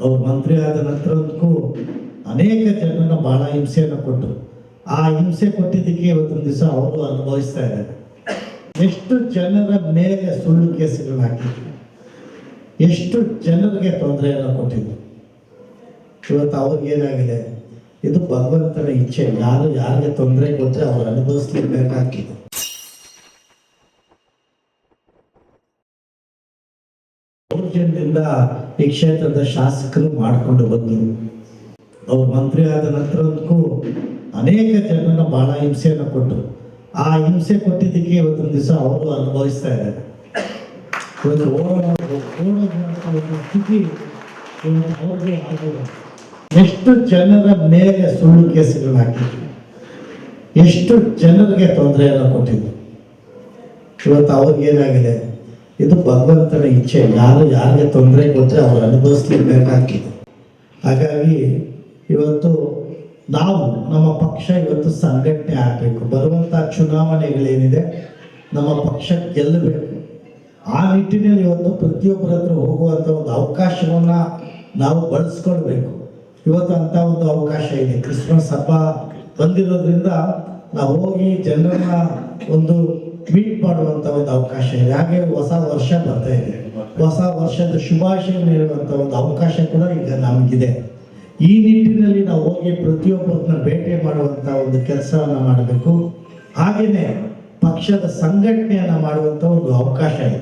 ಅವ್ರು ಮಂತ್ರಿ ಆದ ನಂತರಕ್ಕೂ ಅನೇಕ ಜನರನ್ನ ಬಹಳ ಹಿಂಸೆಯನ್ನು ಕೊಟ್ಟರು. ಆ ಹಿಂಸೆ ಕೊಟ್ಟಿದ್ದಕ್ಕೆ ಇವತ್ತೊಂದು ದಿವಸ ಅವರು ಅನುಭವಿಸ್ತಾ ಇದ್ದಾರೆ. ಎಷ್ಟು ಜನರ ಮೇಲೆ ಸುಳ್ಳು ಕೇಸುಗಳು ಹಾಕಿದ್ರು, ಎಷ್ಟು ಜನರಿಗೆ ತೊಂದರೆಯನ್ನು ಕೊಟ್ಟಿದ್ರು. ಇವತ್ತು ಅವ್ರಿಗೇನಾಗಿದೆ, ಇದು ಭಗವಂತನ ಇಚ್ಛೆ. ಯಾರು ಯಾರಿಗೆ ತೊಂದರೆ ಕೊಟ್ಟರೆ ಅವ್ರು ಅನುಭವಿಸ್ಲಿಕ್ಕಾಗ್ತಿದೆ. ದೌರ್ಜನ್ಯದಿಂದ ಈ ಕ್ಷೇತ್ರದ ಶಾಸಕರು ಮಾಡಿಕೊಂಡು ಬಂದರು. ಅವ್ರು ಮಂತ್ರಿ ಆದ ನಂತರಕ್ಕೂ ಅನೇಕ ಜನರನ್ನ ಬಹಳ ಹಿಂಸೆಯನ್ನು ಕೊಟ್ಟರು. ಆ ಹಿಂಸೆ ಕೊಟ್ಟಿದ್ದಕ್ಕೆ ಇವತ್ತೊಂದು ದಿವಸ ಅವರು ಅನುಭವಿಸ್ತಾ ಇದ್ದಾರೆ. ಇವತ್ತು ಓಡೋದು ಸ್ಥಿತಿ ಅವ್ರಿಗೆ ಆಗೋದು. ಎಷ್ಟು ಜನರ ಮೇಲೆ ಸುಳ್ಳು ಕೇಸುಗಳು ಹಾಕಿದ್ರು, ಎಷ್ಟು ಜನರಿಗೆ ತೊಂದರೆಯನ್ನು ಕೊಟ್ಟಿದ್ರು. ಇವತ್ತು ಅವ್ರಿಗೇನಾಗಿದೆ, ಇದು ಭಗವಂತನ ಇಚ್ಛೆ. ಯಾರು ಯಾರಿಗೆ ತೊಂದರೆ ಕೊಟ್ಟರೆ ಅವ್ರು ಅನುಭವಿಸ್ಲಿಕ್ಕಾಗ್ತಿದೆ. ಹಾಗಾಗಿ ಇವತ್ತು ನಾವು ನಮ್ಮ ಪಕ್ಷ ಇವತ್ತು ಸಂಘಟನೆ ಆಗಬೇಕು. ಬರುವಂಥ ಚುನಾವಣೆಗಳೇನಿದೆ ನಮ್ಮ ಪಕ್ಷ ಗೆಲ್ಲಬೇಕು. ಆ ನಿಟ್ಟಿನಲ್ಲಿ ಇವತ್ತು ಪ್ರತಿಯೊಬ್ಬರ ಹತ್ರ ಹೋಗುವಂಥ ಒಂದು ಅವಕಾಶವನ್ನು ನಾವು ಬಳಸ್ಕೊಳ್ಬೇಕು. ಇವತ್ತು ಅಂಥ ಒಂದು ಅವಕಾಶ ಇದೆ. ಕ್ರಿಸ್ಮಸ್ ಹಬ್ಬ ಬಂದಿರೋದ್ರಿಂದ ನಾವು ಹೋಗಿ ಜನರನ್ನ ಒಂದು ಮೀಟ್ ಮಾಡುವಂಥ ಒಂದು ಅವಕಾಶ ಇದೆ. ಹಾಗೆ ಹೊಸ ವರ್ಷ ಬರ್ತಾ ಇದೆ. ಹೊಸ ವರ್ಷದ ಶುಭಾಶಯ ನೀಡುವಂಥ ಒಂದು ಅವಕಾಶ ಕೂಡ ಈಗ ನಮಗಿದೆ. ಈ ನಿಟ್ಟಿನಲ್ಲಿ ನಾವು ಹೋಗಿ ಪ್ರತಿಯೊಬ್ಬರನ್ನ ಭೇಟಿ ಮಾಡುವಂಥ ಒಂದು ಕೆಲಸವನ್ನು ಮಾಡಬೇಕು. ಹಾಗೆಯೇ ಪಕ್ಷದ ಸಂಘಟನೆಯನ್ನು ಮಾಡುವಂಥ ಒಂದು ಅವಕಾಶ ಇದೆ.